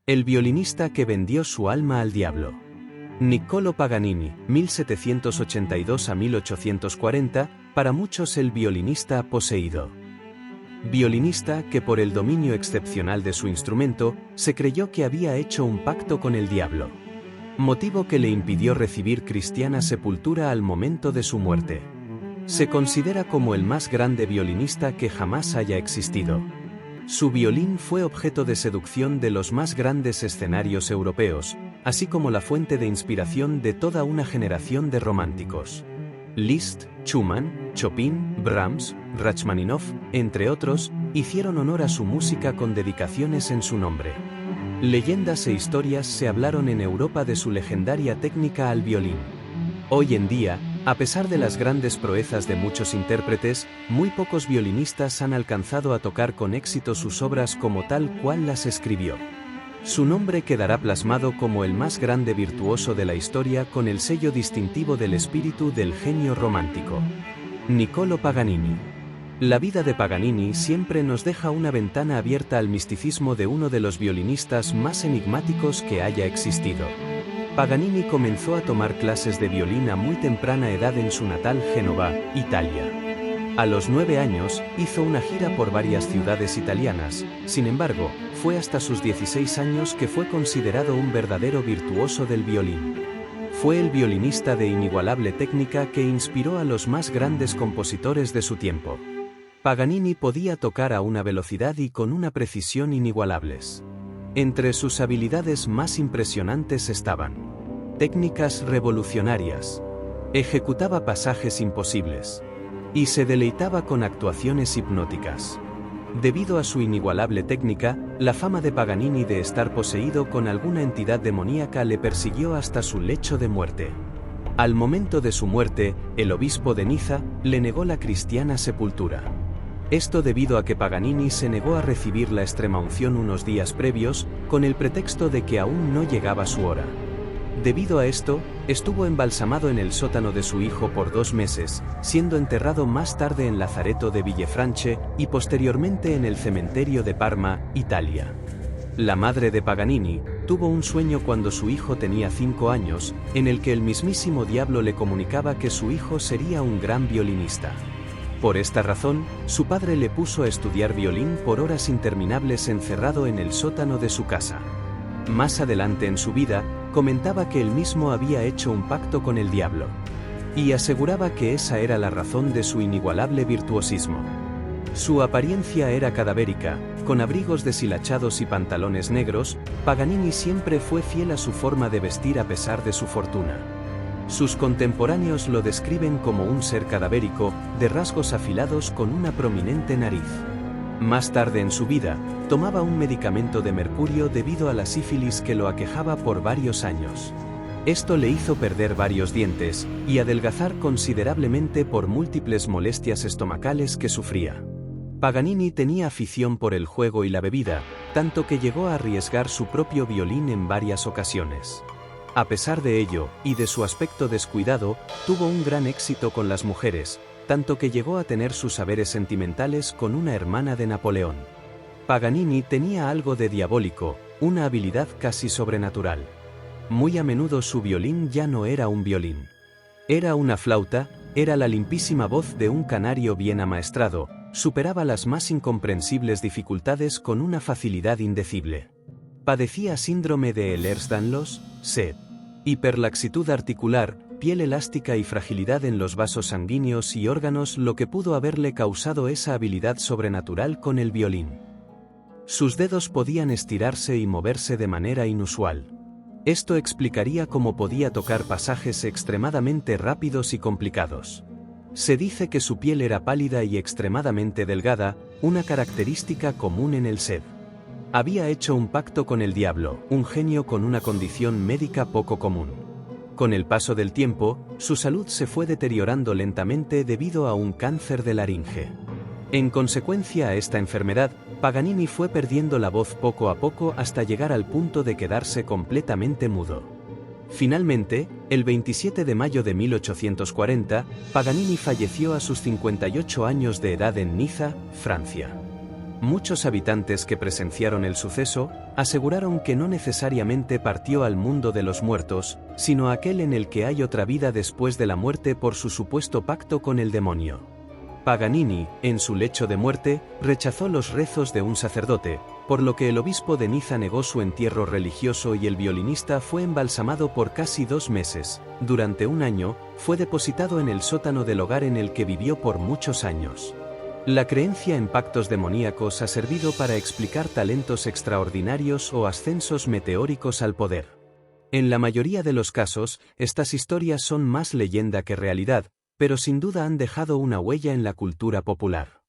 El violinista que vendió su alma al diablo. Niccolò Paganini, 1782 a 1840, para muchos el violinista poseído. Violinista que por el dominio excepcional de su instrumento, se creyó que había hecho un pacto con el diablo. Motivo que le impidió recibir cristiana sepultura al momento de su muerte. Se considera como el más grande violinista que jamás haya existido. Su violín fue objeto de seducción de los más grandes escenarios europeos, así como la fuente de inspiración de toda una generación de románticos. Liszt, Schumann, Chopin, Brahms, Rachmaninoff, entre otros, hicieron honor a su música con dedicaciones en su nombre. Leyendas e historias se hablaron en Europa de su legendaria técnica al violín. Hoy en día, a pesar de las grandes proezas de muchos intérpretes, muy pocos violinistas han alcanzado a tocar con éxito sus obras como tal cual las escribió. Su nombre quedará plasmado como el más grande virtuoso de la historia con el sello distintivo del espíritu del genio romántico. Niccolò Paganini. La vida de Paganini siempre nos deja una ventana abierta al misticismo de uno de los violinistas más enigmáticos que haya existido. Paganini comenzó a tomar clases de violín a muy temprana edad en su natal Génova, Italia. A los 9 años, hizo una gira por varias ciudades italianas, sin embargo, fue hasta sus 16 años que fue considerado un verdadero virtuoso del violín. Fue el violinista de inigualable técnica que inspiró a los más grandes compositores de su tiempo. Paganini podía tocar a una velocidad y con una precisión inigualables. Entre sus habilidades más impresionantes estaban técnicas revolucionarias, ejecutaba pasajes imposibles y se deleitaba con actuaciones hipnóticas. Debido a su inigualable técnica, la fama de Paganini de estar poseído con alguna entidad demoníaca le persiguió hasta su lecho de muerte. Al momento de su muerte, el obispo de Niza le negó la cristiana sepultura. Esto debido a que Paganini se negó a recibir la extremaunción unos días previos, con el pretexto de que aún no llegaba su hora. Debido a esto, estuvo embalsamado en el sótano de su hijo por 2 meses, siendo enterrado más tarde en Lazareto de Villefranche y posteriormente en el cementerio de Parma, Italia. La madre de Paganini tuvo un sueño cuando su hijo tenía 5 años, en el que el mismísimo diablo le comunicaba que su hijo sería un gran violinista. Por esta razón, su padre le puso a estudiar violín por horas interminables encerrado en el sótano de su casa. Más adelante en su vida, comentaba que él mismo había hecho un pacto con el diablo. Y aseguraba que esa era la razón de su inigualable virtuosismo. Su apariencia era cadavérica, con abrigos deshilachados y pantalones negros. Paganini siempre fue fiel a su forma de vestir a pesar de su fortuna. Sus contemporáneos lo describen como un ser cadavérico, de rasgos afilados con una prominente nariz. Más tarde en su vida, tomaba un medicamento de mercurio debido a la sífilis que lo aquejaba por varios años. Esto le hizo perder varios dientes y adelgazar considerablemente por múltiples molestias estomacales que sufría. Paganini tenía afición por el juego y la bebida, tanto que llegó a arriesgar su propio violín en varias ocasiones. A pesar de ello, y de su aspecto descuidado, tuvo un gran éxito con las mujeres, tanto que llegó a tener sus saberes sentimentales con una hermana de Napoleón. Paganini tenía algo de diabólico, una habilidad casi sobrenatural. Muy a menudo su violín ya no era un violín. Era una flauta, era la limpísima voz de un canario bien amaestrado, superaba las más incomprensibles dificultades con una facilidad indecible. Padecía síndrome de Ehlers-Danlos, sed, hiperlaxitud articular, piel elástica y fragilidad en los vasos sanguíneos y órganos, lo que pudo haberle causado esa habilidad sobrenatural con el violín. Sus dedos podían estirarse y moverse de manera inusual. Esto explicaría cómo podía tocar pasajes extremadamente rápidos y complicados. Se dice que su piel era pálida y extremadamente delgada, una característica común en el sed. Había hecho un pacto con el diablo, un genio con una condición médica poco común. Con el paso del tiempo, su salud se fue deteriorando lentamente debido a un cáncer de laringe. En consecuencia a esta enfermedad, Paganini fue perdiendo la voz poco a poco hasta llegar al punto de quedarse completamente mudo. Finalmente, el 27 de mayo de 1840, Paganini falleció a sus 58 años de edad en Niza, Francia. Muchos habitantes que presenciaron el suceso aseguraron que no necesariamente partió al mundo de los muertos, sino aquel en el que hay otra vida después de la muerte por su supuesto pacto con el demonio. Paganini, en su lecho de muerte, rechazó los rezos de un sacerdote, por lo que el obispo de Niza negó su entierro religioso y el violinista fue embalsamado por casi 2 meses. Durante un año, fue depositado en el sótano del hogar en el que vivió por muchos años. La creencia en pactos demoníacos ha servido para explicar talentos extraordinarios o ascensos meteóricos al poder. En la mayoría de los casos, estas historias son más leyenda que realidad, pero sin duda han dejado una huella en la cultura popular.